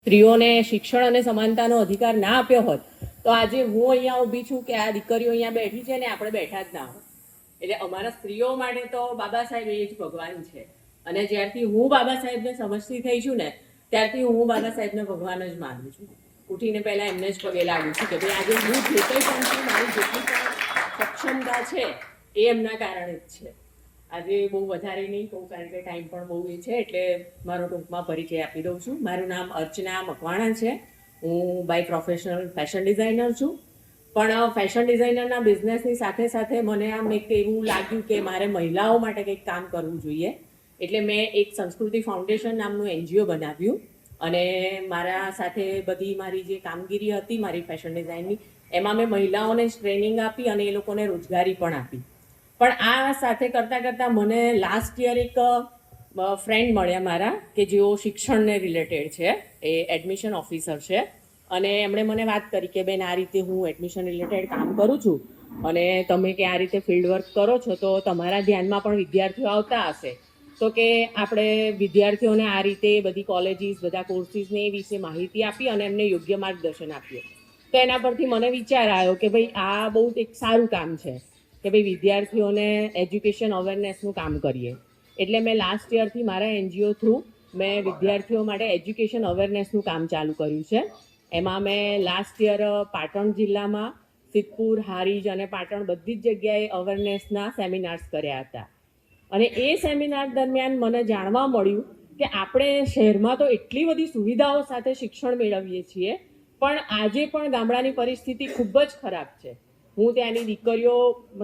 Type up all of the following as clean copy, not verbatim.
સ્ત્રીઓને શિક્ષણ અને સમાનતાનો અધિકાર ના આપ્યો હોત તો આજે હું અહીંયા ઊભી છું કે આ દીકરીઓ અહીંયા બેઠી છે ને આપણે બેઠા જ ના હોત. એટલે અમારા સ્ત્રીઓ માટે તો બાબા સાહેબ એ જ ભગવાન છે. અને જ્યારથી હું બાબા સાહેબને સમજતી થઈ છું ને ત્યારથી હું બાબા સાહેબને ભગવાન જ માનું છું. ઉઠીને પહેલા એમને જ પગે લાગું છું કે ભાઈ આજે હું જે કંઈ પણ છું, મારી જેટલી પણ સક્ષમતા છે એ એમના કારણે જ છે. આજે બહુ વધારે નહીં કહું કારણ કે ટાઈમ પણ બહુ એ છે, એટલે મારો ટૂંકમાં પરિચય આપી દઉં છું. મારું નામ અર્ચના મકવાણા છે. હું બાય પ્રોફેશનલ ફેશન ડિઝાઇનર છું. પણ ફેશન ડિઝાઇનરના બિઝનેસની સાથે સાથે મને આમ એક એવું લાગ્યું કે મારે મહિલાઓ માટે કંઈક કામ કરવું જોઈએ. એટલે મેં એક સંસ્કૃતિ ફાઉન્ડેશન નામનું NGO બનાવ્યું અને મારા સાથે બધી મારી જે કામગીરી હતી મારી ફેશન ડિઝાઇનની એમાં મેં મહિલાઓને ટ્રેનિંગ આપી અને એ લોકોને રોજગારી પણ આપી. પણ આ સાથે કરતાં મને લાસ્ટ યર એક ફ્રેન્ડ મળ્યા મારા કે જેઓ શિક્ષણને રિલેટેડ છે, એ એડમિશન ઓફિસર છે. અને એમણે મને વાત કરી કે બેન આ રીતે હું એડમિશન રિલેટેડ કામ કરું છું અને તમે કે આ રીતે ફિલ્ડ વર્ક કરો છો તો તમારા ધ્યાનમાં પણ વિદ્યાર્થીઓ આવતા હશે તો કે આપણે વિદ્યાર્થીઓને આ રીતે બધી કોલેજીસ બધા કોર્સીસને એ વિશે માહિતી આપી અને એમને યોગ્ય માર્ગદર્શન આપીએ. તો એના પરથી મને વિચાર આવ્યો કે ભાઈ આ બહુ એક સારું કામ છે કે ભાઈ વિદ્યાર્થીઓને એજ્યુકેશન અવેરનેસનું કામ કરીએ. એટલે મેં લાસ્ટ યરથી મારા NGO થ્રુ મેં વિદ્યાર્થીઓ માટે એજ્યુકેશન અવેરનેસનું કામ ચાલુ કર્યું છે. એમાં મેં લાસ્ટ યર પાટણ જિલ્લામાં સિદ્ધપુર, હારીજ અને પાટણ બધી જ જગ્યાએ અવેરનેસના સેમિનાર્સ કર્યા હતા. અને એ સેમિનાર દરમિયાન મને જાણવા મળ્યું કે આપણે શહેરમાં તો એટલી બધી સુવિધાઓ સાથે શિક્ષણ મેળવીએ છીએ પણ આજે પણ ગામડાની પરિસ્થિતિ ખૂબ જ ખરાબ છે. હું ત્યાંની દીકરીઓ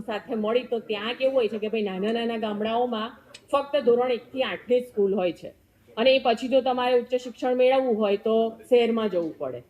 સાથે મળી તો ત્યાં કેવું હોય છે કે ભાઈ નાના ગામડાઓમાં ફક્ત ધોરણ 1 થી 8ની સ્કૂલ હોય છે અને એ પછી જો તમારે ઉચ્ચ શિક્ષણ મેળવવું હોય તો શહેરમાં જવું પડે.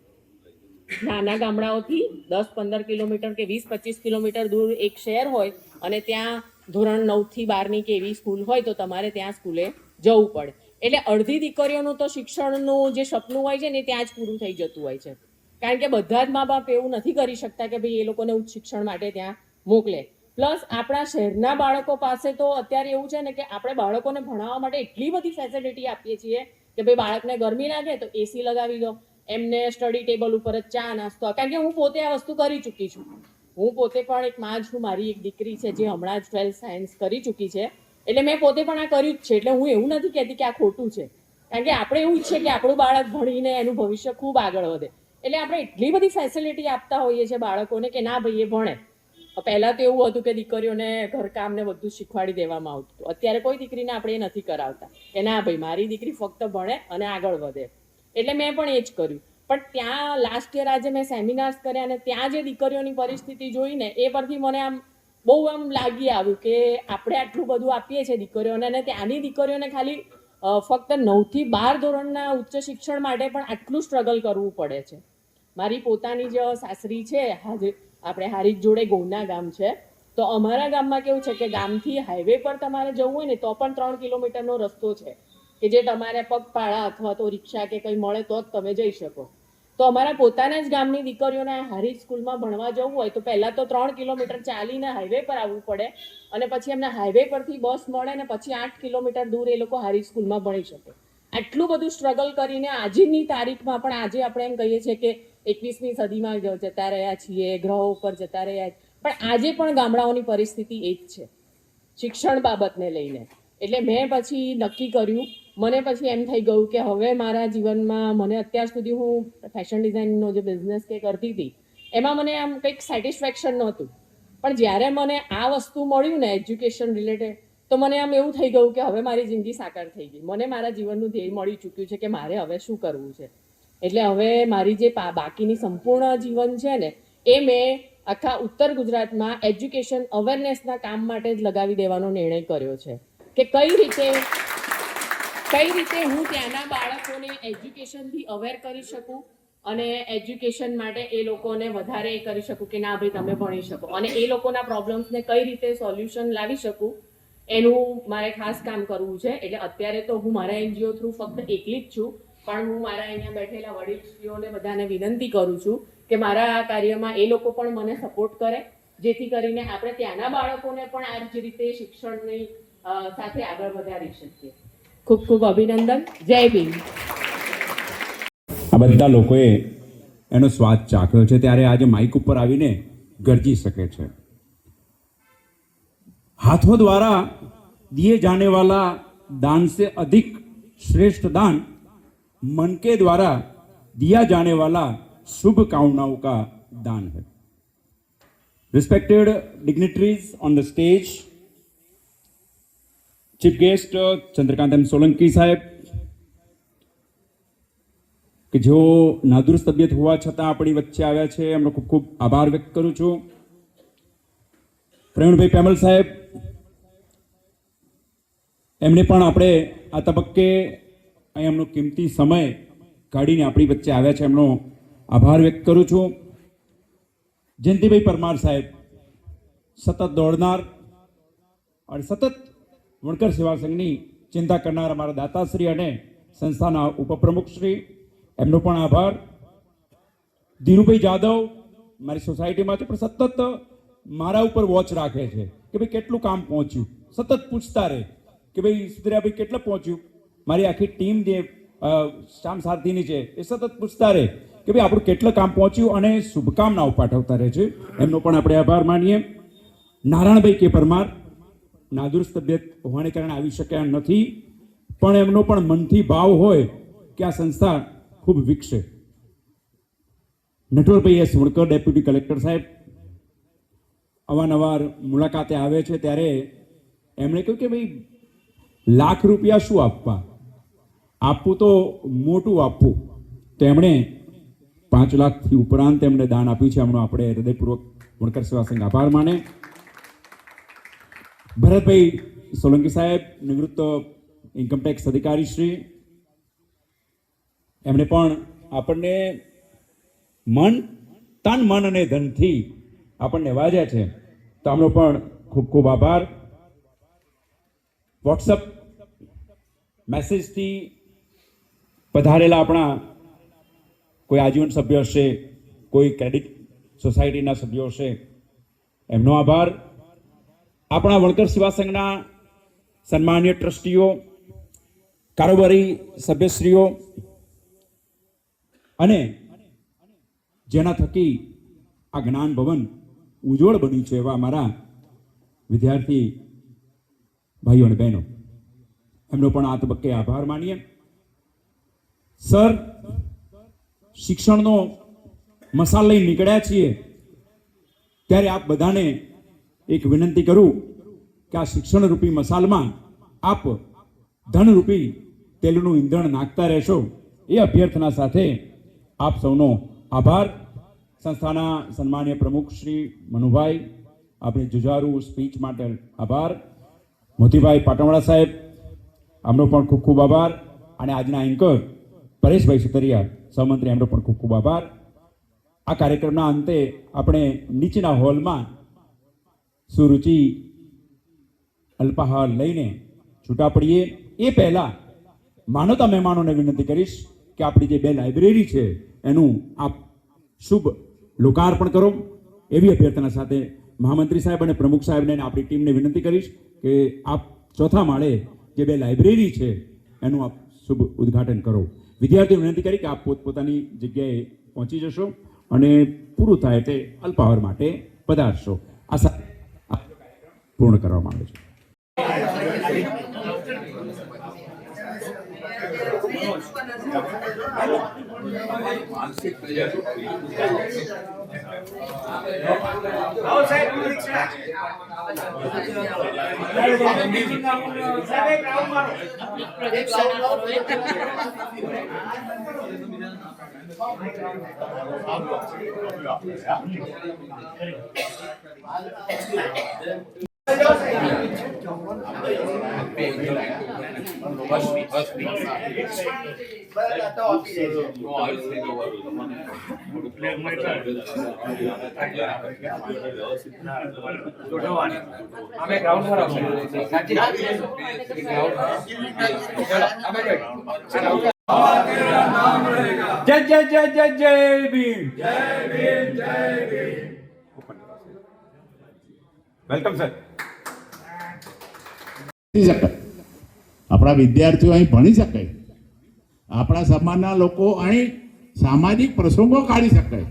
નાના ગામડાઓથી 10-15 કિલોમીટર કે 20-25 કિલોમીટર દૂર એક શહેર હોય અને ત્યાં ધોરણ 9 થી 12ની કે એવી સ્કૂલ હોય તો તમારે ત્યાં સ્કૂલે જવું પડે. એટલે અડધી દીકરીઓનું તો શિક્ષણનું જે સપનું હોય છે ને ત્યાં જ પૂરું થઈ જતું હોય છે. કારણ કે બધા જ મા બાપ એવું નથી કરી શકતા કે ભાઈ એ લોકોને ઉચ્ચ શિક્ષણ માટે ત્યાં મોકલે. પ્લસ આપણા શહેરના બાળકો પાસે તો અત્યારે એવું છે ને કે આપણે બાળકોને ભણાવવા માટે એટલી બધી ફેસિલિટી આપીએ છીએ કે ભાઈ બાળકને ગરમી લાગે તો AC લગાવી દો, એમને સ્ટડી ટેબલ ઉપર જ ચા નાસ્તો. કારણ કે હું પોતે આ વસ્તુ કરી ચૂકી છું. હું પોતે પણ એક માં છું. મારી એક દીકરી છે જે હમણાં જ 12th સાયન્સ કરી ચૂકી છે. એટલે મેં પોતે પણ આ કર્યું જ છે. એટલે હું એવું નથી કહેતી કે આ ખોટું છે. કારણ કે આપણે એવું ઈચ્છીએ કે આપણું બાળક ભણીને એનું ભવિષ્ય ખૂબ આગળ વધે. એટલે આપણે એટલી બધી ફેસિલિટી આપતા હોઈએ છીએ બાળકોને કે ના ભાઈ એ ભણે. પહેલાં તો એવું હતું કે દીકરીઓને ઘરકામ ને બધું શીખવાડી દેવામાં આવતું હતું. અત્યારે કોઈ દીકરીને આપણે એ નથી કરાવતા કે ના ભાઈ મારી દીકરી ફક્ત ભણે અને આગળ વધે. એટલે મેં પણ એ જ કર્યું. પણ ત્યાં લાસ્ટ યર આજે મેં સેમિનાર્સ કર્યા અને ત્યાં જે દીકરીઓની પરિસ્થિતિ જોઈને એ પરથી મને આમ બહુ આમ લાગી આવ્યું કે આપણે આટલું બધું આપીએ છીએ દીકરીઓને અને ત્યાંની દીકરીઓને ખાલી ફક્ત 9 થી 12 ધોરણના ઉચ્ચ શિક્ષણ માટે પણ આટલું સ્ટ્રગલ કરવું પડે છે. મારી પોતાની જે સાસરી છે આપણે હારીજ જોડે ગોના ગામ છે, તો અમારા ગામમાં કેવું છે કે ગામથી હાઈવે પર તમારે જવું હોય ને તો પણ 3 કિલોમીટરનો રસ્તો છે કે જે તમારે પગપાળા અથવા તો રિક્ષા કે કંઈ મળે તો જ તમે જઈ શકો. તો અમારા પોતાના જ ગામની દીકરીઓને હારીજ સ્કૂલમાં ભણવા જવું હોય તો પહેલાં તો 3 કિલોમીટર ચાલીને હાઈવે પર આવવું પડે અને પછી એમને હાઈવે પરથી બસ મળે ને પછી 8 કિલોમીટર દૂર એ લોકો હારીજ સ્કૂલમાં ભણી શકે. આટલું બધું સ્ટ્રગલ કરીને આજની તારીખમાં પણ આજે આપણે એમ કહીએ છીએ કે 21મી સદીમાં જતા રહ્યા છીએ, ગ્રહો ઉપર જતા રહ્યા, પણ આજે પણ ગામડાઓની પરિસ્થિતિ એ જ છે શિક્ષણ બાબતને લઈને. એટલે મેં પછી નક્કી કર્યું, મને પછી એમ થઈ ગયું કે હવે મારા જીવનમાં મને અત્યાર સુધી હું ફેશન ડિઝાઇનનો જે બિઝનેસ કે કરતી હતી એમાં મને આમ કંઈક સેટિસ્ફેક્શન નહોતું. પણ જ્યારે મને આ વસ્તુ મળ્યું ને એજ્યુકેશન રિલેટેડ તો મને આમ એવું થઈ ગયું કે હવે મારી જિંદગી સાકાર થઈ ગઈ. મને મારા જીવનનું ધ્યેય મળી ચૂક્યું છે કે મારે હવે શું કરવું છે. એટલે હવે મારી જે બાકીની સંપૂર્ણ જીવન છે ને એ મેં આખા ઉત્તર ગુજરાતમાં એજ્યુકેશન અવેરનેસના કામ માટે જ લગાવી દેવાનો નિર્ણય કર્યો છે કે કઈ રીતે હું ત્યાંના બાળકોને એજ્યુકેશનથી અવેર કરી શકું અને એજ્યુકેશન માટે એ લોકોને વધારે એ કરી શકું કે ના ભાઈ તમે ભણી શકો અને એ લોકોના પ્રોબ્લેમ્સને કઈ રીતે સોલ્યુશન લાવી શકું એનું મારે ખાસ કામ કરવું છે. એટલે અત્યારે તો હું મારા NGO થ્રુ ફક્ત એકલી જ છું, પણ હું મારા અહીંયા બેઠેલા વડીલશ્રીઓને બધાને વિનંતી કરું છું કે મારા આ કાર્યમાં એ લોકો પણ મને સપોર્ટ કરે જેથી કરીને આપણે ત્યાંના બાળકોને પણ આ જ રીતે શિક્ષણની સાથે આગળ વધારી શકીએ. ખૂબ ખૂબ અભિનંદન. જય ભીમ. આ બધા લોકોએ એનો સ્વાદ ચાખ્યો છે, ત્યારે આજે માઇક ઉપર આવીને ગરજી શકે છે। हाथों द्वारा दिए जाने वाला दान से अधिक श्रेष्ठ दान मन के द्वारा दिया जाने वाला शुभ कामनाओं का दान है। Respected dignitaries on the stage, chief guest Chandrakant M Solanki साहेब કે જેઓ નાદુરસ્ત તબિયત હોવા છતાં આપણી વચ્ચે આવ્યા છે, એમનો ખૂબ ખૂબ આભાર વ્યક્ત કરું છું। પ્રવીણભાઈ પેમલ સાહેબ, એમને પણ આપણે આ તબક્કે અહીં એમનો કિંમતી સમય કાઢીને આપણી વચ્ચે આવ્યા છે, એમનો આભાર વ્યક્ત કરું છું। જયંતિભાઈ પરમાર સાહેબ, સતત દોડનાર અને સતત વણકર સેવા સંઘની ચિંતા કરનાર અમારા દાતાશ્રી અને સંસ્થાના ઉપપ્રમુખશ્રી, એમનો પણ આભાર। ધીરુભાઈ જાદવ મારી સોસાયટીમાં છે, પણ સતત મારા ઉપર વોચ રાખે છે કે ભાઈ કેટલું કામ પહોંચ્યું, સતત પૂછતા રહે કે ભાઈ સુધર્યાભાઈ કેટલું પહોંચ્યું। મારી આખી ટીમ જે શ્યામ સારથીની છે એ સતત પૂછતા રહે કે ભાઈ આપણું કેટલું કામ પહોંચ્યું અને શુભકામનાઓ પાઠવતા રહે છે, એમનો પણ આપણે આભાર માનીએ। નારાયણભાઈ કે પરમાર નાદુરસ્ત તબિયત હોવાને કારણે આવી શક્યા નથી, પણ એમનો પણ મનથી ભાવ હોય કે આ સંસ્થા ખૂબ વિકસે। નટવરભાઈ એસ વણકર, ડેપ્યુટી કલેક્ટર સાહેબ, અવારનવાર મુલાકાતે આવે છે, ત્યારે એમણે કહ્યું કે ભાઈ લાખ રૂપિયા શું આપવા, આપવું તો મોટું આપવું, તો એમણે 5 લાખથી ઉપરાંત એમણે દાન આપ્યું છે, એમનો આપણે હૃદયપૂર્વક વણકર સેવા સંઘ આભાર માને। ભરતભાઈ સોલંકી સાહેબ, નિવૃત્ત ઇન્કમટેક્સ અધિકારી શ્રી, એમણે પણ આપણને તન મન અને ધનથી આપણને વાજ્યા છે, તો આમનો પણ ખૂબ ખૂબ આભાર। વોટ્સઅપ મેસેજથી પધારેલા આપણા કોઈ આજીવન સભ્યો હશે, કોઈ ક્રેડિટ સોસાયટીના સભ્યો હશે, એમનો આભાર। આપણા વણકર સેવા સંઘના સન્માનીય ટ્રસ્ટીઓ, કારોબારી સભ્યશ્રીઓ અને જેના થકી આ જ્ઞાન ભવન ઉજ્જવળ બન્યું છે એવા અમારા વિદ્યાર્થી ભાઈઓ અને બહેનો, એમનો પણ આ તબક્કે આભાર માનીએ। સર, શિક્ષણનો મસાલ લઈ નીકળ્યા છીએ, ત્યારે આપ બધાને એક વિનંતી કરું કે આ શિક્ષણ રૂપી મસાલમાં આપ ધનરૂપી તેલનું ઈંધણ નાખતા રહેશો, એ અભ્યર્થના સાથે આપ સૌનો આભાર। સંસ્થાના સન્માનીય પ્રમુખ શ્રી મનુભાઈ, આપણી જુજારુ સ્પીચ માટે આભાર। મોતીભાઈ પાટણવાળા સાહેબ, આમનો પણ ખૂબ ખૂબ આભાર। અને આજના એન્કર પરેશભાઈ સુતરિયા સહમંત્રી, એમનો પણ ખૂબ ખૂબ આભાર। આ કાર્યક્રમના અંતે આપણે નીચેના હોલમાં સુરુચિ અલ્પાહાર લઈને છૂટા પડીએ। એ પહેલા માનવતા મહેમાનોને વિનંતી કરીશ કે આપણી જે 2 લાઇબ્રેરી છે એનું આપ શુભ લોકાર્પણ કરો, એવી અભ્યર્થના સાથે મહામંત્રી સાહેબ અને પ્રમુખ સાહેબને આપણી ટીમને વિનંતી કરીશ કે આપ ચોથા માળે જે 2 લાઇબ્રેરી છે એનું આપ શુભ ઉદ્ઘાટન કરો। વિદ્યાર્થીઓ વિનંતી કરી કે આપ પોતપોતાની જગ્યાએ પહોંચી જશો અને પૂરું થાય તે અલ્પાહાર માટે પધારશો। આ પૂર્ણ કરવામાં આવે છે। जय जय जय जय जय भीम, जय भीम, जय भीम। Welcome sir. આપણા વિદ્યાર્થીઓ અહીં ભણી શકે, આપણા સમાજના લોકો અહીં સામાજિક પ્રસંગો કાઢી શકાય.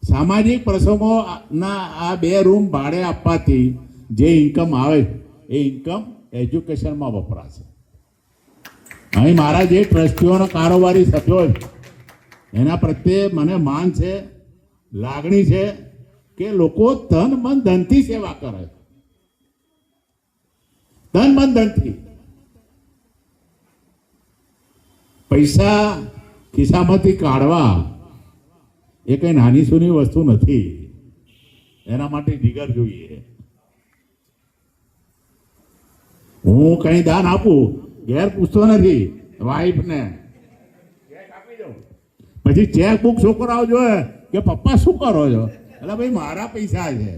સામાજિક પ્રસંગોના આ 2 રૂમ ભાડે આપવાથી જે ઇન્કમ આવે એ ઇન્કમ એજ્યુકેશનમાં વપરાશે. અહીં મારા જે ટ્રસ્ટીઓના કારોબારી સભ્યો છે એના પ્રત્યે મને માન છે, લાગણી છે કે લોકો તન મન ધનથી સેવા કરે. તન મન ધનથી. પૈસા ખિસ્સામાંથી કાઢવા એ કઈ નાની સૂની વસ્તુ નથી. એના માટે જીગર જોઈએ. હું કઈ દાન આપું ઘેર પૂછતો નથી વાઈફને, ચેક આપી દઉં. પછી ચેક બુક છોકરાઓ જોયે કે પપ્પા શું કરો છો, એટલે ભાઈ મારા પૈસા છે,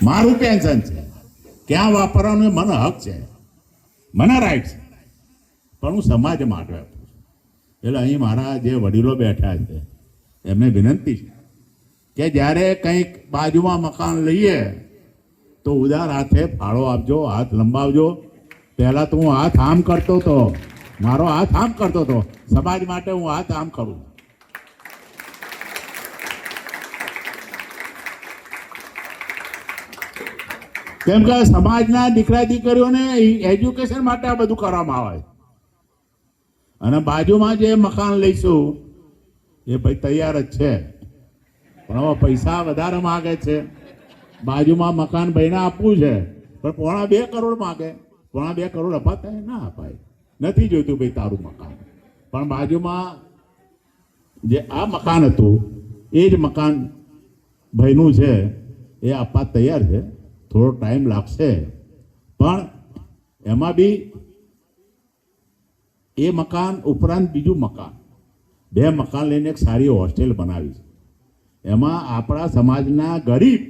મારું પેન્શન છે, ક્યાં વાપરવાનું એ મને હક છે, મને રાઈટ છે, પણ હું સમાજ માટે આપું છું. એટલે અહીં મારા જે વડીલો બેઠા છે એમને વિનંતી છે કે જ્યારે કંઈક બાજુમાં મકાન લઈએ તો ઉદાર હાથે ફાળો આપજો, હાથ લંબાવજો. પહેલાં તો હું હાથ આમ કરતો હતો, મારો હાથ આમ કરતો હતો, સમાજ માટે હું હાથ આમ કરું. કેમ કે સમાજના દીકરા દીકરીઓને એજ્યુકેશન માટે આ બધું કરવામાં આવે. અને બાજુમાં જે મકાન લઈશું એ ભાઈ તૈયાર જ છે, પણ હવે પૈસા વધારે માગે છે. બાજુમાં મકાન ભાઈને આપવું છે પણ 1.5 કરોડ માગે. 1.5 કરોડ અપાતા ના અપાય. નથી જોઈતું ભાઈ તારું મકાન. પણ બાજુમાં જે આ મકાન હતું એ જ મકાન ભાઈનું છે, એ આપવા તૈયાર છે. થોડો ટાઈમ લાગશે, પણ એમાં બી એ મકાન ઉપરાંત બીજું મકાન, 2 મકાન લઈને એક સારી હોસ્ટેલ બનાવી છે. એમાં આપણા સમાજના ગરીબ,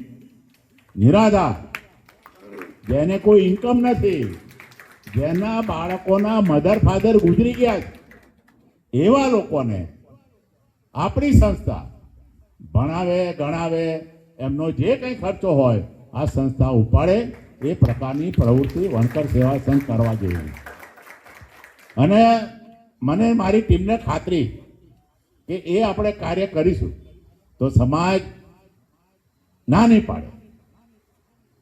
નિરાધાર, જેને કોઈ ઇન્કમ નથી, જેના બાળકોના મધર ફાધર ગુજરી ગયા છે, એવા લોકોને આપણી સંસ્થા ભણાવે ગણાવે, એમનો જે કંઈ ખર્ચો હોય આ સંસ્થા ઉપાડે. એ પ્રકારની પ્રવૃત્તિ વણકર સેવા સંઘ કરવા જોઈએ. અને મને મારી ટીમને ખાતરી કે એ આપણે કાર્ય કરીશું તો સમાજ ના નહીં પાડે.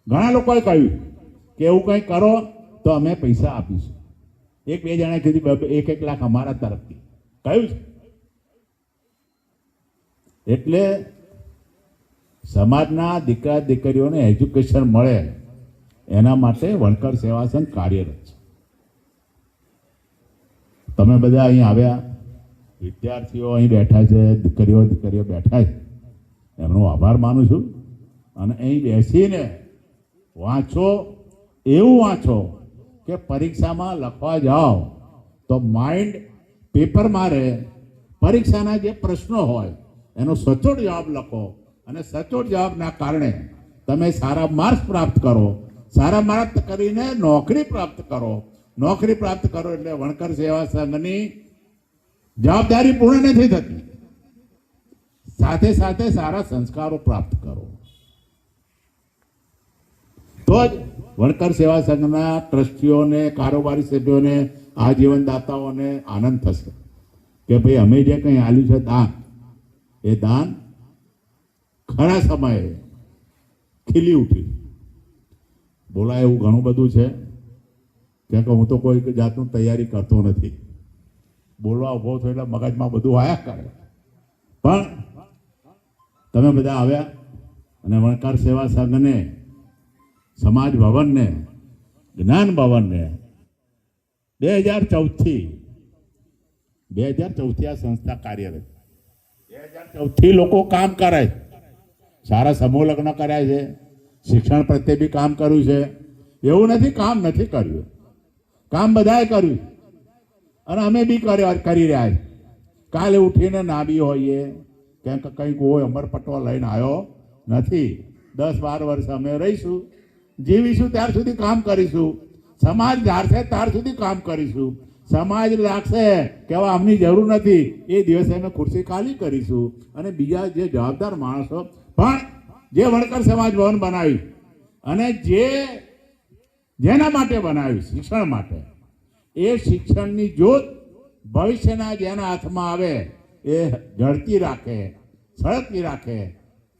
ઘણા લોકોએ કહ્યું કે એવું કંઈ કરો તો અમે પૈસા આપીશું. 1-2 જણાએ કીધું 1-1 લાખ અમારા તરફથી કહ્યું છે. એટલે સમાજના દીકરા દીકરીઓને એજ્યુકેશન મળે એના માટે વણકર સેવા સંઘ કાર્યરત છે. તમે બધા અહીં આવ્યા, વિદ્યાર્થીઓ અહીં બેઠા છે, દીકરીઓ બેઠા છે, એમનો આભાર માનું છું. અને અહીં બેસીને વાંચો, એવું વાંચો કે પરીક્ષામાં લખવા જાઓ તો માઇન્ડ પેપર મારે, પરીક્ષાના જે પ્રશ્નો હોય એનો સચોટ જવાબ લખો અને સચોટ જવાબના કારણે તમે સારા માર્ક્સ પ્રાપ્ત કરો. સારા માર્ક્સ કરીને નોકરી પ્રાપ્ત કરો. નોકરી પ્રાપ્ત કરો એટલે વણકર સેવા સંઘની જવાબદારી પૂર્ણ નથી થતી, સાથે સાથે સારા સંસ્કારો પ્રાપ્ત કરો. તો જ વણકર સેવા સંઘના ટ્રસ્ટીઓને, કારોબારી સભ્યોને, આજીવન દાતાઓને આનંદ થશે કે ભાઈ અમે જે કંઈ આલ્યું છે દાન, એ દાન ખરા સમયે ખીલી ઉઠ્યું. બોલાય એવું ઘણું બધું છે, કેમ કે હું તો કોઈ જાતનું તૈયારી કરતો નથી. બોલવા ઉભો થયો એટલે મગજમાં બધું આયા કરે. પણ તમે બધા આવ્યા અને વણકર સેવા સંઘને, સમાજ ભવનને, જ્ઞાન ભવનને 2014થી આ સંસ્થા કાર્યરત. 2014થી લોકો કામ કરે છે, સારા સમૂહ લગ્ન કર્યા છે, શિક્ષણ પ્રત્યે બી કામ કર્યું છે. એવું નથી કામ નથી કર્યું, કામ બધાએ કર્યું અને અમે બી કરી રહ્યા છે. કાલે ઉઠીને ના બી હોઈએ, કેમ કે કંઈક કોઈ અમરપટ્ટો લઈને આવ્યો નથી. 10-12 વર્ષ અમે રહીશું, જીવીશું, ત્યાર સુધી કામ કરીશું. સમાજ ધારશે ત્યાર સુધી કામ કરીશું. સમાજ લાગશે કે હવે આમની જરૂર નથી, એ દિવસે અમે ખુરશી ખાલી કરીશું. અને બીજા જે જવાબદાર માણસો પણ જે વણકર સમાજ ભવન બનાવ્યું અને જેના માટે બનાવ્યું, શિક્ષણ માટે, એ શિક્ષણની જ્યોત ભવિષ્યના જેના હાથમાં આવે એ ઝડપી રાખે, સળગતી રાખે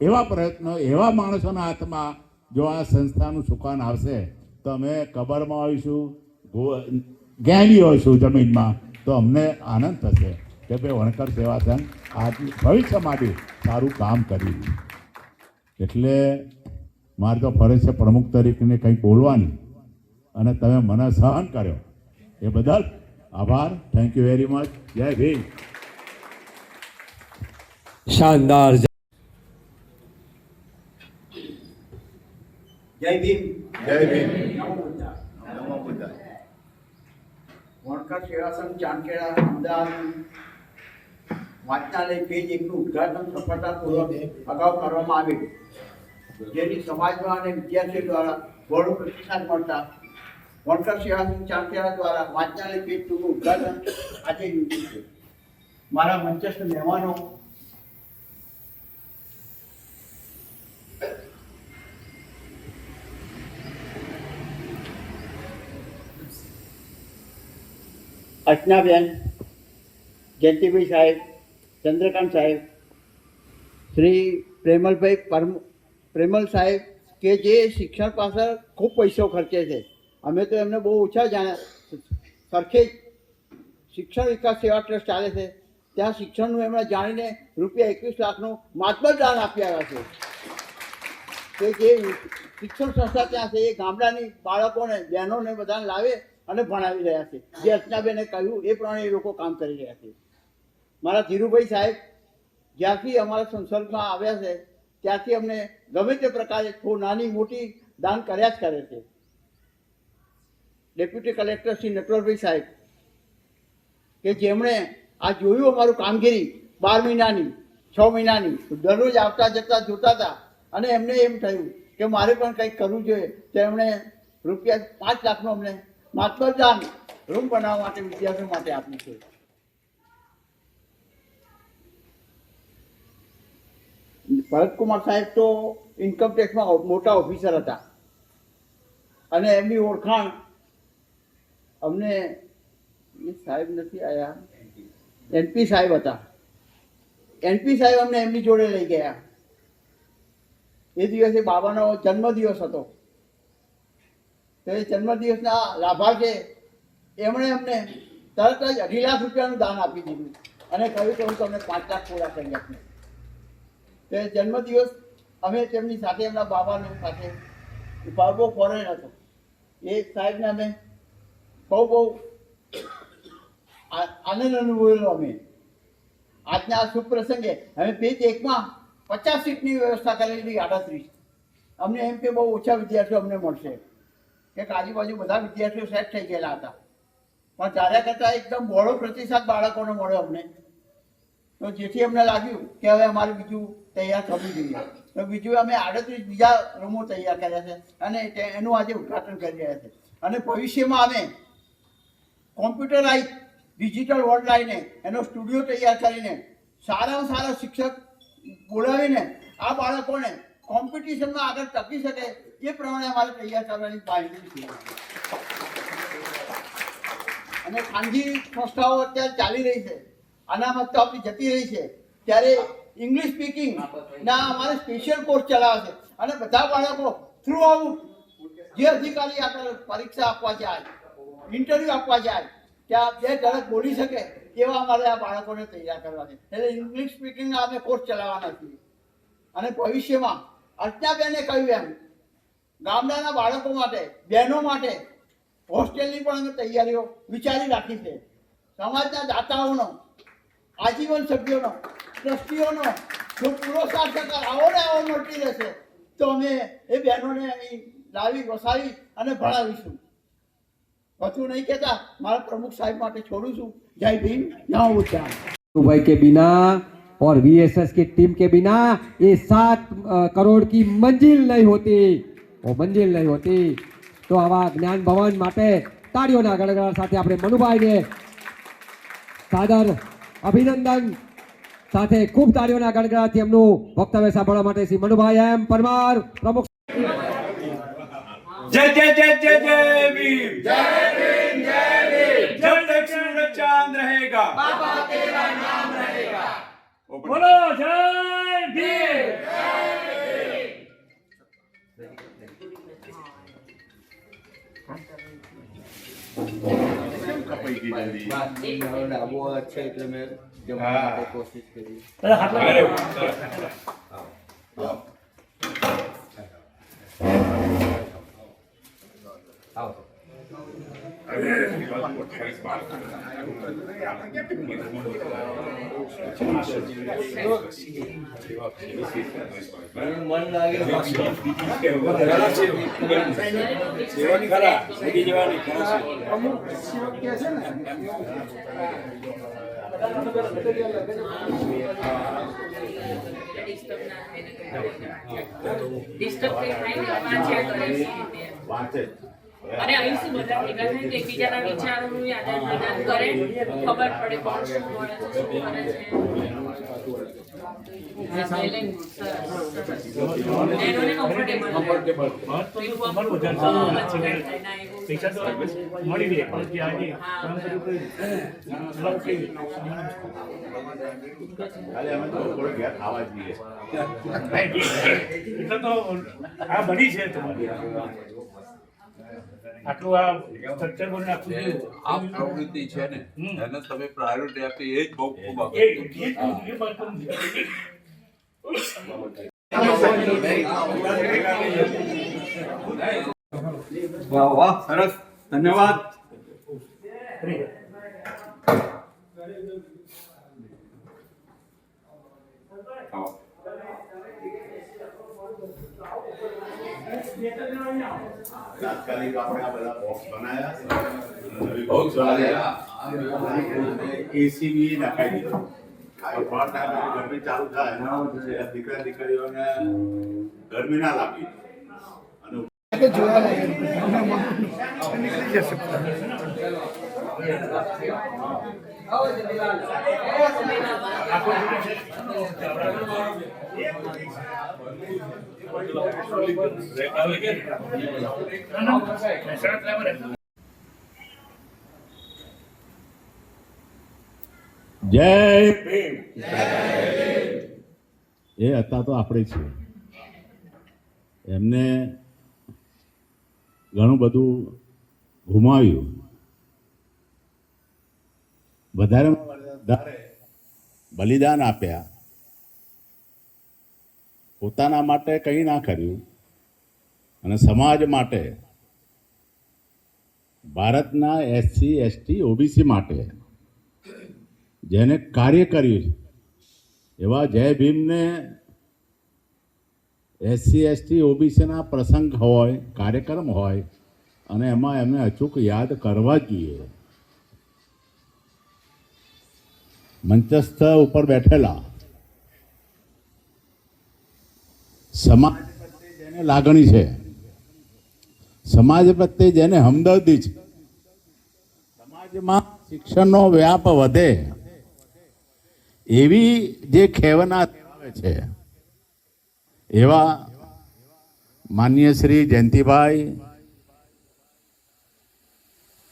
એવા પ્રયત્નો, એવા માણસોના હાથમાં જો આ સંસ્થાનું સુકાન આવશે તો અમે કબરમાં આવીશું, જ્ઞાની હોઈશું જમીનમાં, તો અમને આનંદ થશે કે ભાઈ વણકર સેવા સંઘ આજ ભવિષ્ય માટે સારું કામ કર્યું. એટલે મારે તો ફરજ છે પ્રમુખ તરીકે કંઈક બોલવાની, અને તમે મને સહન કર્યો એ બદલ આભાર. Thank you very much. જય ભીમ. શાનદાર. જય ભીમ. જય ભીમ. વણકર સેવા સંઘ ચાંદખેડા અમદાવાદ વાંચનાલય પેજ 1 નું ઉદ્ઘાટન સફળતાપૂર્વક અગાઉ કરવામાં આવ્યું, જેની સમાજમાં અને વિદ્યાર્થીઓ દ્વારા બહોળો પ્રતિસાદ મળતા વણકર સેવા સંઘ ચાંદખેડા દ્વારા વાંચનાલય પેજ 2 નું ઉદ્ઘાટન આજે યોજ્યું છે. મારા મંચસ્થ મહેમાનો, અર્ચનાબેન, જયંતિભાઈ સાહેબ, ચંદ્રકાંત સાહેબ, શ્રી પ્રેમલ સાહેબ કે જે શિક્ષણ પાછળ ખૂબ પૈસો ખર્ચે છે. અમે તો એમને બહુ ઓછા જાણ્યા. સરખેજ શિક્ષણ વિકાસ સેવા ટ્રસ્ટ ચાલે છે, ત્યાં શિક્ષણનું એમણે જાણીને ₹21 લાખનું માતબર દાન આપી આવ્યા છે. કે જે શિક્ષણ સંસ્થા ત્યાં છે એ ગામડાની બાળકોને, બહેનોને બધાને લાવે અને ભણાવી રહ્યા છે. જે અર્ચનાબેને કહ્યું એ પ્રમાણે એ લોકો કામ કરી રહ્યા છે. મારા ધીરુભાઈ સાહેબ જ્યારથી અમારા સંસર્ગમાં આવ્યા છે ત્યારથી અમને ગમે તે પ્રકારે નાની મોટી દાન કર્યા જ કરે છે. ડેપ્યુટી કલેક્ટર શ્રી નટવરભાઈ સાહેબ કે જેમણે આ જોયું અમારું કામગીરી 12 મહિનાની, 6 મહિનાની, દરરોજ આવતા જતા જોતા હતા, અને એમને એમ થયું કે મારે પણ કંઈક કરવું જોઈએ, તો એમણે ₹5 લાખનું અમને માતબર દાન રૂમ બનાવવા માટે વિદ્યાર્થીઓ માટે આપ્યું છે. ભરતકુમાર સાહેબ તો ઇન્કમટેક્સમાં મોટા ઓફિસર હતા, અને એમની ઓળખાણ અમને, એ સાહેબ નથી આવ્યા, એનપી સાહેબ હતા. એનપી સાહેબ અમને એમની જોડે લઈ ગયા. એ દિવસે બાબાનો જન્મદિવસ હતો, તો એ જન્મદિવસના લાભાર્થે એમણે અમને તરત જ ₹2.5 લાખ દાન આપી દીધું અને કહ્યું કે હું તમને 5 લાખ પૂરા કરી આપીશ. તો એ જન્મદિવસ અમે તેમની સાથે, એમના બાબાને સાથે, બહુ ફોરેન હતો એ સાહેબને અમે બહુ આનંદ અનુભવેલો. અમે આજના આ શુભ પ્રસંગે અમે પેજ 1માં 50 સીટની વ્યવસ્થા કરેલી, 38. અમને એમ કે બહુ ઓછા વિદ્યાર્થીઓ અમને મળશે, કે આજુબાજુ બધા વિદ્યાર્થીઓ સેટ થઈ ગયેલા હતા, પણ ધાર્યા કરતાં એકદમ બહોળો પ્રતિસાદ બાળકોને મળ્યો અમને. તો જેથી અમને લાગ્યું કે હવે અમારે બીજું તૈયાર થવું જોઈએ. તો બીજું અમે 38 બીજા રૂમો તૈયાર કર્યા છે, અને એનું આજે ઉદ્ઘાટન કરી રહ્યા છે. અને ભવિષ્યમાં અમે કોમ્પ્યુટરાઇઝ ડિજિટલ વર્લ્ડ લાવીને એનો સ્ટુડિયો તૈયાર કરીને સારામાં સારા શિક્ષક બોલાવીને આ બાળકોને કોમ્પિટિશનમાં આગળ ટકી શકે એ પ્રમાણે અમારે તૈયાર કરવાની બાંયધરી છે. અને ખાનગી સંસ્થાઓ અત્યારે ચાલી રહી છે, અનામત તો આપણી જતી રહી છે, ત્યારે ઇંગ્લિશ સ્પીકિંગ ના અમારે સ્પેશિયલ કોર્સ ચલાવે છે, અને બધા બાળકો થ્રુ આઉટ જે અધિકારી આપણે પરીક્ષા આપવા જાય, ઇન્ટરવ્યૂ આપવા જાય, ત્યાં 2 ઝડપ બોલી શકે એવા અમારે આ બાળકોને તૈયાર કરવા છે. એટલે ઇંગ્લિશ સ્પીકિંગના અમે કોર્સ ચલાવવાના છીએ. અને ભવિષ્યમાં અર્ચનાબેને કહ્યું એમ ગામડાના બાળકો માટે, બહેનો માટે હોસ્ટેલની પણ અમે તૈયારીઓ વિચારી રાખી છે. સમાજના દાતાઓનો, આજીવન સભ્યોનો, ટ્રસ્ટીઓનો જો પૂરો સાથ સહકાર આવો ને આવો મળતી રહેશે તો અમે એ બહેનોને અહીં લાવી, વસાવી અને ભણાવીશું. વધુ નહીં કહેતા મારા પ્રमुख साहब માટે छोड़ू છું. जय भीम, जय उच्चार. भाई के बिना और वीएसएस की टीम के बिना ये 7 करोड़ की मंजिल नहीं होती, वो मंजिल नहीं होती. तो आवा ज्ञान भवन माटे ताड़ीओना गड़गड़ा સાથે આપણે મનુભાઈને સાદર અભિનંદન સાથે ખૂબ તાળીઓના ગડગડાથી એમનું વક્તવ્ય સાંભળવા માટે શ્રી મનુભાઈ એમ પરમાર પ્રમુખ. जय जय जय जय जय भीम, जय भीम, जय भीम. जब तक सूरज चांद रहेगा, બોલો જય ભીમ. ડાબો હાથ છે એટલે મેં જમવા માટે કોશિશ કરી. બધા હાથ લગાડો. મન લાગે ડિસ્ટર્બ થઈ થાય ને વાંચ્યા કરે છે વાંચે અને અહીં શું બધા ભેગા થાય તો એકબીજાના વિચારોનું આદાન પ્રદાન કરે, ખબર પડે કોણ શું બોલે છે, શું કરે છે. બહેનોને comfortable પૈસા તો મળી રહે પણ જે આજે ખાલી અમે તો થોડો ઘેર ખાવા જઈએ એટલે તો આ બની છે તમારી આટલું આ સ્ટ્રક્ચર બને આખું આ પ્રવૃત્તિ છે ને એને તમે પ્રાયોરિટી આપી એ જ બહુ ખૂબ એ અગત્યનું છે. વાહ વાહ સરસ ધન્યવાદ. તાત્કાલિક આપણે આ બધા બોક્સ બનાવ્યા બહુ સારી આ. એસી બી નખાઈ દીધું ગરમી ચાલુ થાય દીકરા દીકરીઓને ગરમી ના લાગી જય ભીમ. એ હતા તો આપણે છીએ. એમને ઘણું બધું ગુમાવ્યું, વધારે બલિદાન આપ્યા, પોતાના માટે કંઈ ના કર્યું અને સમાજ માટે, ભારતના એસસી એસટી ઓબીસી માટે જેને કાર્ય કર્યું એવા જય ભીમને એસસી એસટી ઓબીસીના પ્રસંગ હોય, કાર્યક્રમ હોય અને એમાં એમને અચૂક યાદ કરવા જ જોઈએ. મંચસ્થ ઉપર બેઠેલા સમાજ પ્રત્યે જેને લાગણી છે, સમાજ પ્રત્યે જેને હમદર્દી છે, સમાજમાં શિક્ષણનો વ્યાપ વધે એવી જે ખેવના ધરાવે છે એવા માનનીય શ્રી જયંતિભાઈ,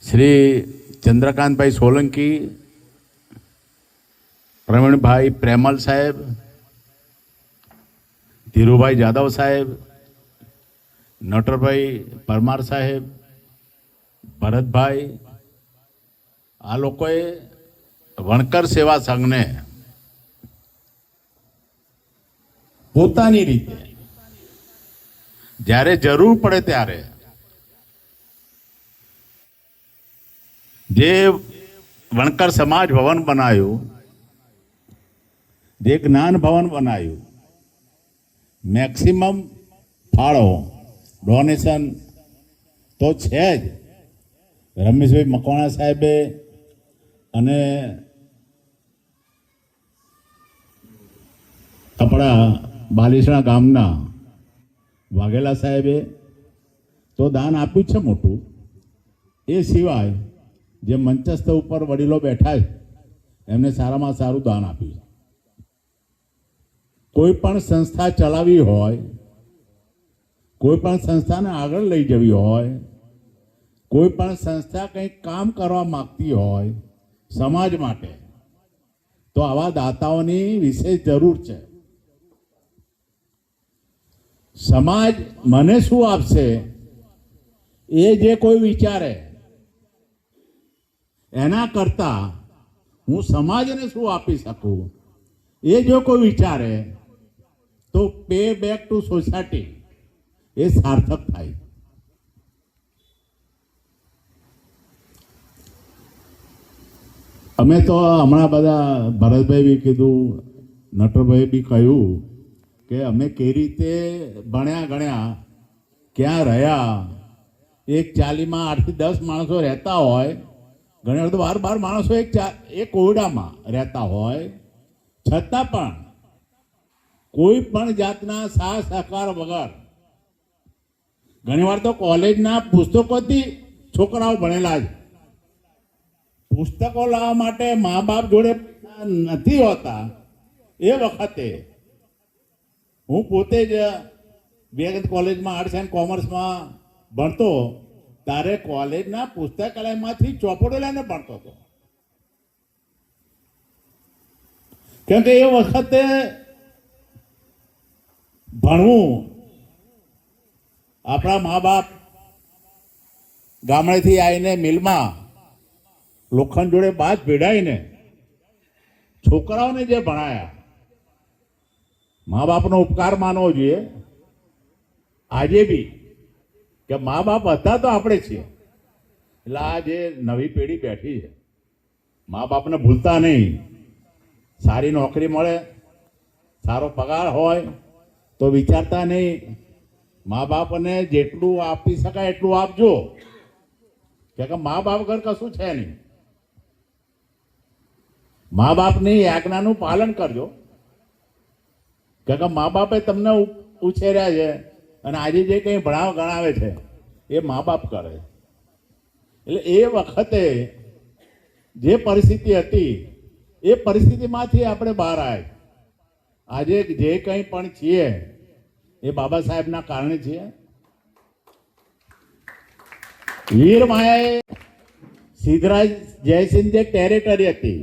શ્રી ચંદ્રકાંતભાઈ સોલંકી, પ્રવીણભાઈ પ્રેમલ સાહેબ, ધીરુભાઈ જાદવ સાહેબ, નટરભાઈ પરમાર સાહેબ, ભરતભાઈ, આ લોકોએ વણકર સેવા સંઘને પોતાની રીતે જ્યારે જરૂર પડે ત્યારે જે વણકર સમાજ ભવન બનાવ્યું, જે જ્ઞાન ભવન બનાવ્યું, મેક્સિમમ ફાળો ડોનેશન તો છે જ. રમેશભાઈ મકવાણા સાહેબે અને આપણા બાલીસણા ગામના વાઘેલા સાહેબે તો દાન આપ્યું છે મોટું. એ સિવાય જે મંચસ્થ ઉપર વડીલો બેઠા છે એમને સારામાં સારું દાન આપ્યું છે. કોઈ પણ સંસ્થા ચલાવવી હોય, કોઈ પણ સંસ્થાને આગળ લઈ જવી હોય, કોઈ પણ સંસ્થા કંઈક કામ કરવા માંગતી હોય સમાજ માટે, તો આવા દાતાઓની વિશેષ જરૂર છે. સમાજ મને શું આપશે એ જે કોઈ વિચારે એના કરતા હું સમાજને શું આપી શકું એ જો કોઈ વિચારે તો પે બેક ટુ સોસાયટી એ સાર્થક થાય. અમે તો હમણાં બધા ભરતભાઈ બી કીધું, નટરભાઈ બી કહ્યું કે અમે કઈ રીતે ભણ્યા ગણ્યા, ક્યાં રહ્યા. એક ચાલીમાં 8 થી 10 માણસો રહેતા હોય, ઘણી વખત 12 માણસો એક ઓરડામાં રહેતા હોય, છતાં પણ કોઈ પણ જાતના સાથ સહકાર વગર ઘણીવાર તો કોલેજના પુસ્તકોથી છોકરાઓ ભણેલા છે. પુસ્તકો લાવવા માટે મા બાપ જોડે નથી હોતા. એ વખતે હું પોતે જ વિવેકાનંદ કોલેજમાં આર્ટ્સ એન્ડ કોમર્સમાં ભણતો, ત્યારે કોલેજના પુસ્તકાલયમાંથી ચોપડો લઈને ભણતો હતો. કેમ કે એ વખતે ભણવું, આપણા મા બાપ ગામડેથી આવીને મિલમાં લોખંડ જોડે બાજ ભેડાઈને છોકરાઓને જે ભણાયા, મા બાપનો ઉપકાર માનવો જોઈએ. આજે બી કે મા બાપ હતા તો આપણે છીએ. એટલે આ જે નવી પેઢી બેઠી છે, મા બાપને ભૂલતા નહીં. સારી નોકરી મળે, સારો પગાર હોય તો વિચારતા નહીં મા બાપને જેટલું આપી શકાય એટલું આપજો, કે મા બાપ વગર કશું છે નહીં. મા બાપની આજ્ઞાનું પાલન કરજો, કે મા બાપે તમને ઉછેર્યા છે અને આજે જે કંઈ ભણાવ ગણાવે છે એ મા બાપ કરે. એટલે એ વખતે જે પરિસ્થિતિ હતી એ પરિસ્થિતિમાંથી આપણે બહાર આવ્યા. આજે જે કંઈ પણ છીએ એ બાબા સાહેબના કારણે છીએ. વીર માયાએ સિદ્ધરાજ જયસિંહ જે ટેરેટરી હતી,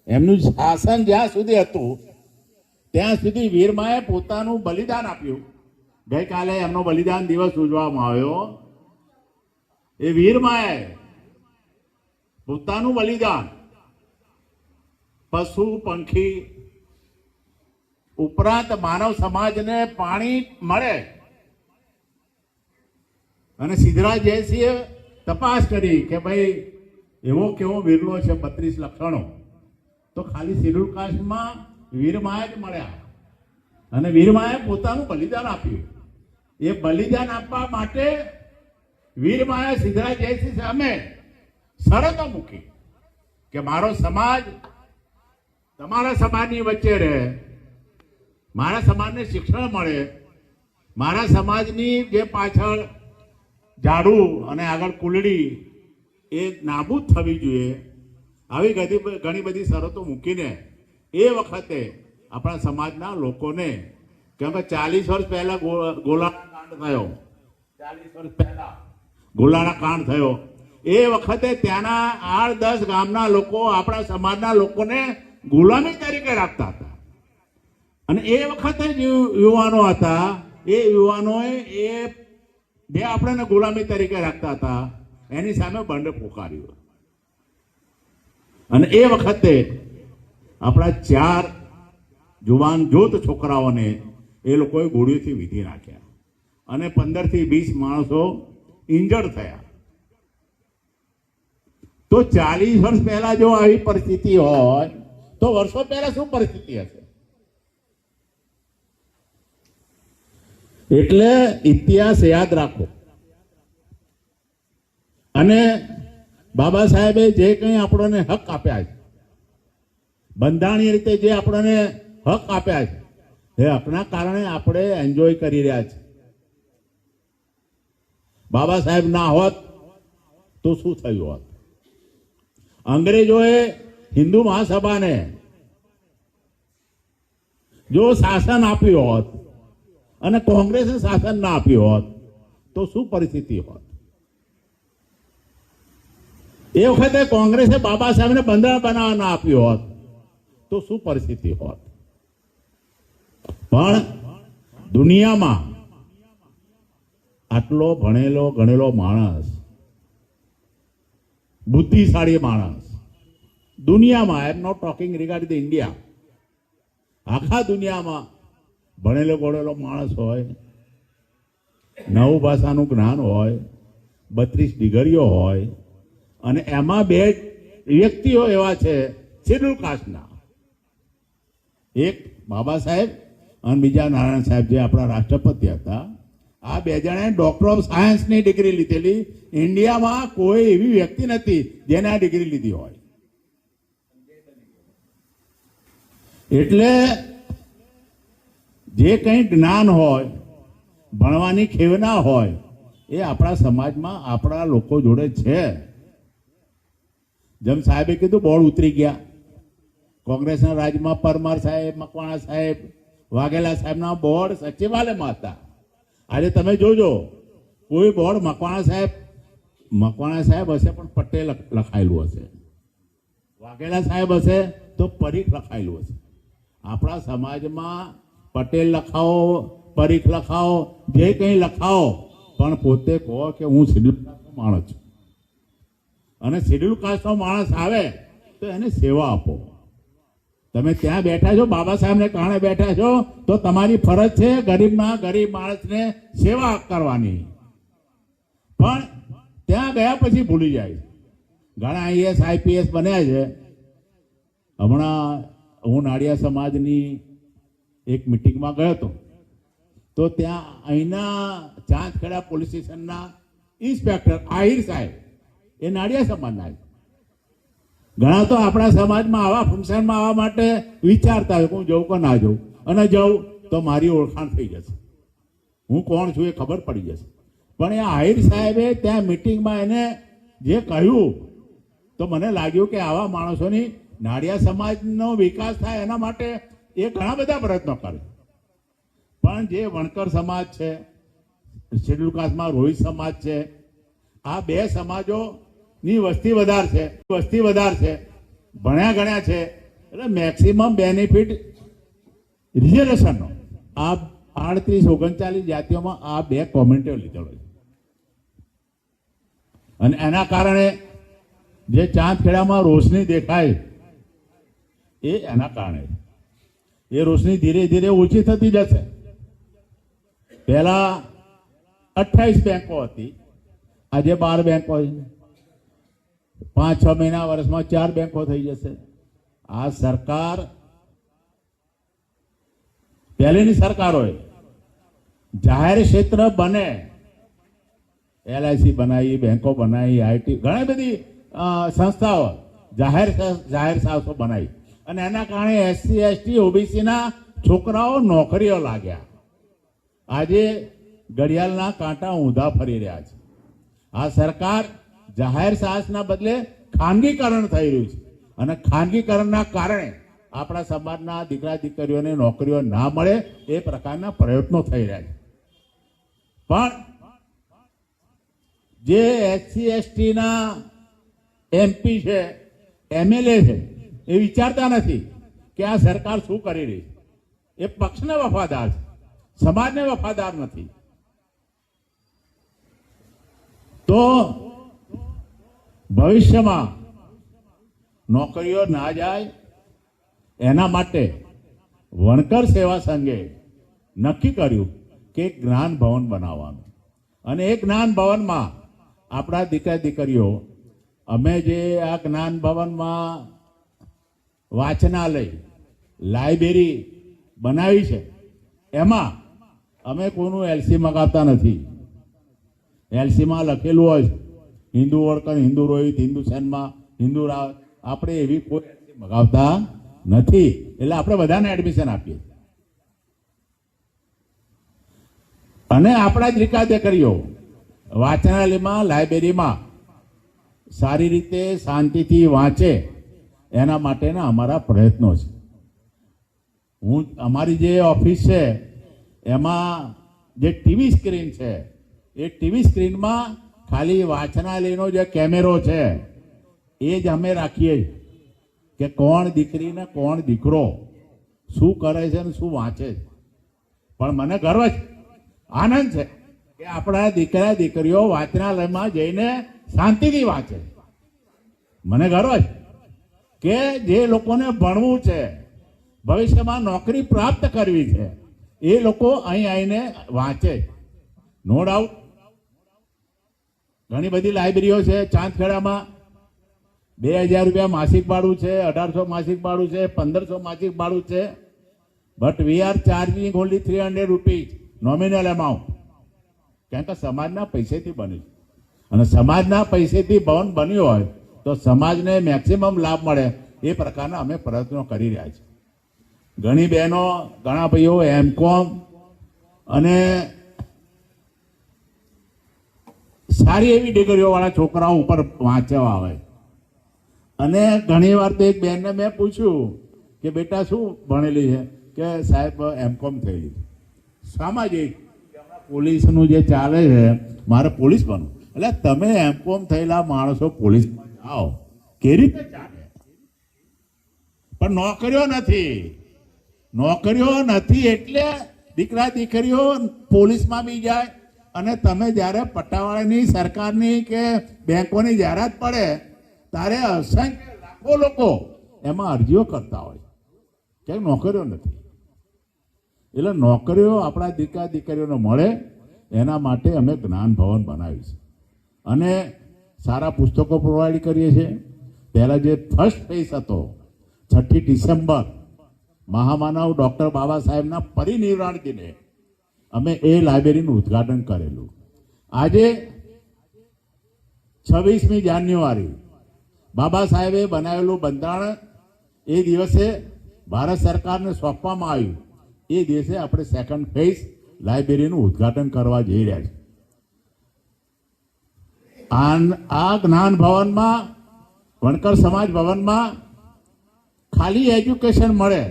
એમનું શાસન જ્યાં સુધી હતું ત્યાં સુધી વીરમાએ પોતાનું બલિદાન આપ્યું. ગઈકાલે એમનો બલિદાન દિવસ ઉજવવામાં આવ્યો. એ વીરમાએ પોતાનું બલિદાન પશુ પંખી ઉપરાંત માનવ સમાજને પાણી મળે, અને સિદ્ધરાજ જયસિંહે તપાસ કરી કે ભાઈ એવો કેવો વીરલો છે 32 લક્ષણો, તો ખાલી શેડ્યુલ કાસ્ટમાં વીરમાએ જ મળ્યા. અને વીરમાએ પોતાનું બલિદાન આપ્યું. એ બલિદાન આપવા માટે વીરમાએ સિદ્ધરાજ જયસિંહ સામે શરતો મૂકી કે મારો સમાજ તમારા સમાજની વચ્ચે રહે, મારા સમાજને શિક્ષણ મળે, મારા સમાજની જે પાછળ ઝાડુ અને આગળ કુલડી એ નાબૂદ થવી જોઈએ. આવી ઘણી બધી શરતો મૂકીને એ વખતે આપણા સમાજના લોકોને, કેમ કે 40 વર્ષ પહેલા ગોલાણા કાંડ થયો, 40 વર્ષ પહેલા ગોલાણા કાંડ થયો, એ વખતે ત્યાંના 8-10 ગામના લોકો આપણા સમાજના લોકોને ગુલામી તરીકે રાખતા હતા. અને એ વખતે જે યુવાનો હતા એ યુવાનોએ એ જે આપણને ગુલામી તરીકે રાખતા હતા એની સામે બંધ પોકાર્યું. અને એ વખતે આપણા 4 જુવાન જોત છોકરાઓને એ લોકોએ ગોળીઓથી વીંધી નાખ્યા અને 15 થી 20 માણસો ઇન્જર્ડ થયા. તો 40 વર્ષ પહેલા જો આવી પરિસ્થિતિ હોય તો વર્ષો પહેલા શું પરિસ્થિતિ હશે? એટલે ઇતિહાસ યાદ રાખો. અને બાબા સાહેબે જે કંઈ આપણને હક આપ્યા છે, બંધારણીય રીતે જે આપણને હક આપ્યા છે, એ હકના કારણે આપણે એન્જોય કરી રહ્યા છીએ. બાબા સાહેબ ના હોત તો શું થયું હોત? અંગ્રેજોએ હિન્દુ મહાસભાને જો શાસન આપ્યું હોત અને કોંગ્રેસે શાસન ના આપ્યું હોત તો શું પરિસ્થિતિ હોત? એ વખતે કોંગ્રેસે બાબા સાહેબને બંધારણ બનાવવા ના આપ્યું હોત તો શું પરિસ્થિતિ હોત. પણ દુનિયામાં આટલો ભણેલો ગણેલો માણસ, બુદ્ધિશાળી માણસ દુનિયામાં, I am not talking regarding the India, આખા દુનિયામાં ભણેલો ગણેલો માણસ હોય, 9 ભાષાનું જ્ઞાન હોય, 32 ડિગ્રીઓ હોય, અને એમાં 2 વ્યક્તિઓ એવા છે શેડ્યુલ કાસ્ટના, એક બાબા સાહેબ અને બીજા નારાયણ સાહેબ જે આપણા રાષ્ટ્રપતિ હતા. આ 2 જણાએ ડોક્ટર ઓફ સાયન્સની ડિગ્રી લીધેલી. ઇન્ડિયામાં કોઈ એવી વ્યક્તિ નથી જેને આ ડિગ્રી લીધી હોય. એટલે જે કંઈ જ્ઞાન હોય, ભણવાની ખેવના હોય, એ આપણા સમાજમાં આપણા લોકો જોડે છે. જેમ સાહેબે કીધું બોર્ડ ઉતરી ગયા. કોંગ્રેસના રાજમાં પરમાર સાહેબ, મકવાણા સાહેબ, વાઘેલા સાહેબના બોર્ડ સચિવાલયમાં હતા. આજે તમે જોજો, કોઈ બોર્ડ મકવાણા સાહેબ હશે પણ પટેલ લખાયેલું હશે, વાઘેલા સાહેબ હશે તો પરીખ લખાયેલું હશે. આપણા સમાજમાં પટેલ લખાવો, પરીખ લખાવો, જે કંઈ લખાવો, પણ પોતે કહો કે હું શેડ્યુલ કાસ્ટનો માણસ છું, અને શેડ્યુલ કાસ્ટનો માણસ આવે તો એને સેવા આપો. તમે ત્યાં બેઠા છો, બાબા સાહેબને કારણે બેઠા છો, તો તમારી ફરજ છે ગરીબના ગરીબ માણસને સેવા કરવાની. પણ ત્યાં ગયા પછી ભૂલી જાય. ઘણા આઈએસ આઈપીએસ બન્યા છે. હમણાં હું નાડિયા સમાજની એક મિટિંગમાં ગયો હતો, તો ત્યાં અહીંના ચાંદખેડા પોલીસ સ્ટેશનના ઇન્સ્પેક્ટર આહિર સાહેબ એ નાડિયા સમાજના છે. ઘણા તો આપણા સમાજમાં આવા ફંક્શનમાં આવવા માટે વિચારતા હોય કે હું જઉં કે ના જઉં, અને જઉં તો મારી ઓળખાણ થઈ જશે, હું કોણ છું એ ખબર પડી જશે. પણ એ આહિર સાહેબે ત્યાં મિટિંગમાં એને જે કહ્યું, તો મને લાગ્યું કે આવા માણસોની નાડિયા સમાજનો વિકાસ થાય એના માટે એ ઘણા બધા પ્રયત્નો કરે. પણ જે વણકર સમાજ છે, શેડ્યુલ કાસ્ટમાં રોહિત સમાજ છે, આ 2 સમાજોની વસ્તી વધારે છે, ભણ્યા ગણ્યા છે, એટલે મેક્સિમમ બેનિફિટ રિઝર્વેશનનો આ 38-39 જાતિઓમાં આ 2 કોમ્યુનિટીઓ લીધેલો છે. અને એના કારણે જે ચાંદખેડામાં રોશની દેખાય એ એના કારણે, એ રોશની ધીરે ધીરે ઓછી થતી જશે. પહેલા 28 બેંકો હતી, આજે 12 બેંકો છે. 5-6 મહિના વર્ષમાં 4 બેંકો થઈ જશે. આ સરકાર, પહેલીની સરકારોએ જાહેર ક્ષેત્ર બને, LIC બનાવી, બેંકો બનાવી, આઈટી, ઘણી બધી સંસ્થાઓ, જાહેર સંસ્થાઓ બનાવી, અને એના કારણે SC ST OBC ના છોકરાઓ નોકરીઓ લાગ્યા. આજે ઘડિયાળના કાંટા ઊંધા ફરી રહ્યા છે. આ સરકાર જાહેર સાહસના બદલે ખાનગીકરણ થઈ રહ્યું છે, અને ખાનગીકરણના કારણે આપણા સમાજના દીકરા દીકરીઓને નોકરીઓ ના મળે એ પ્રકારના પ્રયત્નો થઈ રહ્યા છે. પણ જે SC ST ના MP છે, MLA છે, એ વિચારતા નથી કે આ સરકાર શું કરી રહી છે. એ પક્ષને વફાદાર છે, સમાજને વફાદાર નથી. તો ભવિષ્યમાં નોકરીઓ ના જાય એના માટે વણકર સેવા સંઘે નક્કી કર્યું કે જ્ઞાન ભવન બનાવવાનું. અને એ જ્ઞાન ભવનમાં આપણા દીકરા દીકરીઓ, અમે જે આ જ્ઞાન ભવનમાં વાંચનાલય, લાઇબ્રેરી બનાવી છે, એમાં અમે કોઈનું LC મગાવતા નથી. LCમાં લખેલું હોય હિન્દુ વર્કર, હિન્દુ રોહિત, હિન્દુ સન્મા, હિન્દુ રાવ, આપણે એવી કોઈ LC મગાવતા નથી. એટલે આપણે બધાને એડમિશન આપીએ. અને આપણા જ દીકરા દીકરીઓ વાંચનાલયમાં, લાઇબ્રેરીમાં સારી રીતે શાંતિથી વાંચે એના માટેના અમારા પ્રયત્નો છે. અમારી જે ઓફિસ છે એમાં જે ટીવી સ્ક્રીન છે, એ ટીવી સ્ક્રીનમાં ખાલી વાંચનાલયનો જે કેમેરો છે એ જ અમે રાખીએ. કે કોણ દીકરી ને કોણ દીકરો શું કરે છે ને શું વાંચે છે. પણ મને ગર્વ છે, આનંદ છે કે આપણા દીકરા દીકરીઓ વાંચનાલયમાં જઈને શાંતિથી વાંચે. મને ગર્વ છે કે જે લોકોને ભણવું છે, ભવિષ્યમાં નોકરી પ્રાપ્ત કરવી છે, એ લોકો અહીં આવીને વાંચે. નો ડાઉટ ઘણી બધી લાઇબ્રેરીઓ છે ચાંદખેડામાં. 2000 રૂપિયા માસિક ભાડું છે, 1800 માસિક ભાડું છે, 1500 માસિક ભાડું છે. But we are charging only 300 rupees nominal amount. કારણ કે સમાજના પૈસેથી બન્યું છે, અને સમાજના પૈસેથી ભવન બન્યું હોય તો સમાજને મેક્સિમમ લાભ મળે એ પ્રકારના અમે પ્રયત્નો કરી રહ્યા છીએ. ઘણી બહેનો, ઘણા ભાઈઓ એમકોમ અને સારી એવી ડિગ્રીઓવાળા છોકરાઓ ઉપર વાંચવા આવે. અને ઘણી વાર તો એક બહેનને મેં પૂછ્યું કે બેટા શું ભણેલી છે? કે સાહેબ એમકોમ થયેલી. સામાજિક પોલીસનું જે ચાલે છે, મારે પોલીસ બનવું. એટલે તમે એમકોમ થયેલા માણસો પોલીસમાં જાઓ, કેવી રીતે ચાલે? પણ નોકરીઓ નથી. નોકરીઓ નથી એટલે દીકરા દીકરીઓ પોલીસમાં બી જાય. અને તમે જ્યારે પટ્ટાવાળાની, સરકારની કે બેંકોની જાહેરાત પડે ત્યારે અસંખ્ય લાખો લોકો એમાં અરજીઓ કરતા હોય કે નોકરીઓ નથી. એટલે નોકરીઓ આપણા દીકરા દીકરીઓને મળે એના માટે અમે જ્ઞાન ભવન બનાવ્યું છે. અને સારા પુસ્તકો પ્રોવાઈડ કરીએ છીએ. પહેલાં જે ફર્સ્ટ ફેઝ હતો 6 ડિસેમ્બર મહામાનવ ડૉક્ટર બાબા સાહેબના પરિનિર્વાણ દિને અમે એ લાઇબ્રેરીનું ઉદ્ઘાટન કરેલું. આજે 26મી જાન્યુઆરી બાબા સાહેબે બનાવેલું બંધારણ એ દિવસે ભારત સરકારને સોંપવામાં આવ્યું. એ દિવસે આપણે સેકન્ડ ફેઝ લાઇબ્રેરીનું ઉદ્ઘાટન કરવા જઈ રહ્યા છીએ. આ જ્ઞાન ભવનમાં, વણકર સમાજ ભવનમાં ખાલી એજ્યુકેશન મળે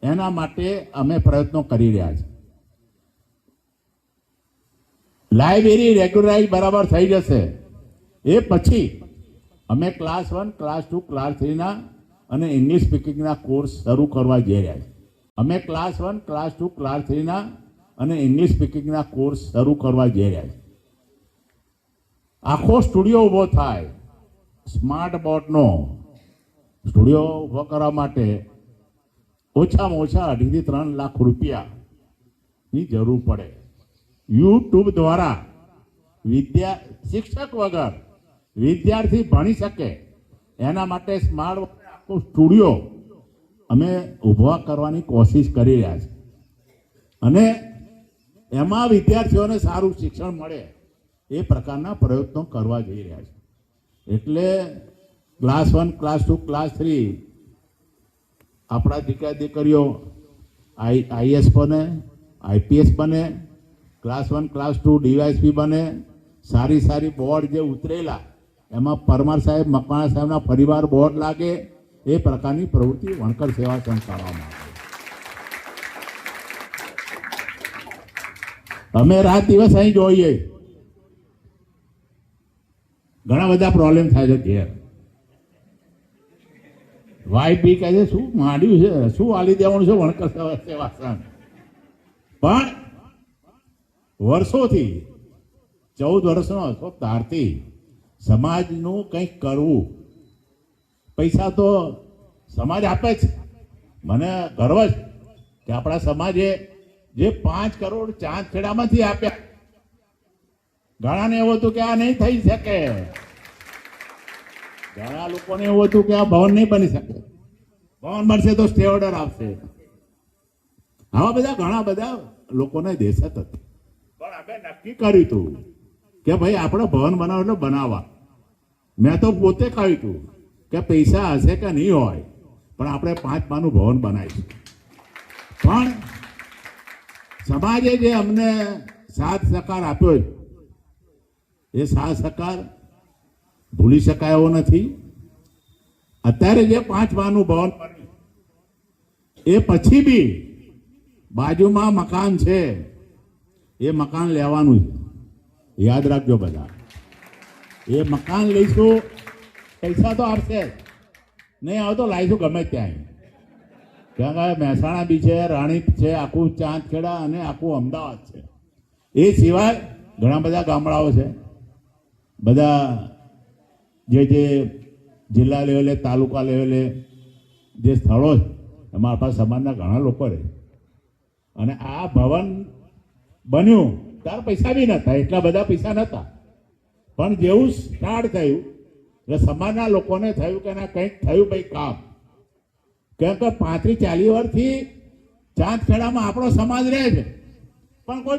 એના માટે અમે પ્રયત્નો કરી રહ્યા છીએ. લાઇબ્રેરી રેગ્યુલરાઇઝ બરાબર થઈ જશે એ પછી અમે ક્લાસ 1, ક્લાસ 2, ક્લાસ 3ના અને ઇંગ્લિશ સ્પીકિંગના કોર્સ શરૂ કરવા જઈ રહ્યા છીએ. અમે ક્લાસ 1, ક્લાસ 2, ક્લાસ 3ના અને ઇંગ્લિશ સ્પીકિંગના કોર્સ શરૂ કરવા જઈ રહ્યા છીએ. આખો સ્ટુડિયો ઊભો થાય. સ્માર્ટ બોર્ડનો સ્ટુડિયો ઊભો કરવા માટે ઓછામાં ઓછા 2.5 થી 3 લાખ રૂપિયાની જરૂર પડે. યુટ્યુબ દ્વારા શિક્ષક વગર વિદ્યાર્થી ભણી શકે એના માટે સ્માર્ટ આખો સ્ટુડિયો અમે ઊભા કરવાની કોશિશ કરી રહ્યા છીએ. અને એમાં વિદ્યાર્થીઓને સારું શિક્ષણ મળે એ પ્રકારના પ્રયત્નો કરવા જઈ રહ્યા છે. એટલે ક્લાસ 1, ક્લાસ 2, ક્લાસ 3 આપણા દીકરા દીકરીઓ આઈએસ બને, આઈપીએસ બને, ક્લાસ 1, ક્લાસ 2 ડીવાયએસપી બને. સારી સારી બોર્ડ જે ઉતરેલા એમાં પરમાર સાહેબ, મકવાણા સાહેબના પરિવાર બોર્ડ લાગે એ પ્રકારની પ્રવૃત્તિ વણકર સેવા સંઘ કરવામાં આવે. અમે રાત દિવસ અહીં જોઈએ. ઘણા બધા પ્રોબ્લેમ થાય છે ઘેર. વાઈફ બી કહે છે શું માંડ્યું છે, શું આલી દેવાનું છે વણકર સેવા સંઘ. પણ વર્ષોથી 14 વર્ષનો હતો ત્યારથી સમાજનું કંઈક કરવું. પૈસા તો સમાજ આપે છે. મને ગર્વ છે કે આપણા સમાજે જે 5 કરોડ ચાંદખેડામાંથી આપ્યા. ઘણાને એવું હતું કે આ નહીં થઈ શકે, ઘણા લોકોને એવું હતું કે આ ભવન નહીં બની શકે, ભવન બનશે તો સ્ટે ઓર્ડર આવશે. આવા બધા ઘણા બધા લોકોને દહેશત હતી. પણ અમે નક્કી કર્યું હતું કે ભાઈ આપણે ભવન બનાવો એટલે બનાવવા. મેં તો પોતે કહ્યું હતું કે પૈસા હશે કે નહીં હોય પણ આપણે 5 માળનું ભવન બનાવીશું. પણ સમાજે જે અમને સાથ સહકાર આપ્યો એ સાથ સહકાર ભૂલી શકાય એવો નથી. અત્યારે જે 5 માળનું ભવન બન્યું એ પછી બી બાજુમાં મકાન છે, એ મકાન લેવાનું છે. યાદ રાખજો બધા, એ મકાન લઈશું, પૈસા તો આપશે નહીં આવતો લાવીશું ગમે ત્યાં કારણ કે મહેસાણા બી છે, રાણીપ છે, આખું ચાંદખેડા અને આખું અમદાવાદ છે. એ સિવાય ઘણા બધા ગામડાઓ છે. બધા જે જિલ્લા લેવલે, તાલુકા લેવલે જે સ્થળો છે એમાં આપણા સમાજના ઘણા લોકો રહે. અને આ ભવન બન્યું ત્યારે પૈસા બી નહોતા, એટલા બધા પૈસા નહોતા. પણ જેવું સ્ટાર્ટ થયું એટલે સમાજના લોકોને થયું કે ના કંઈક થયું ભાઈ કામ. કેમ કે 35-40 વર્ષથી ચાંદખેડામાં આપણો સમાજ રહે છે પણ કોઈ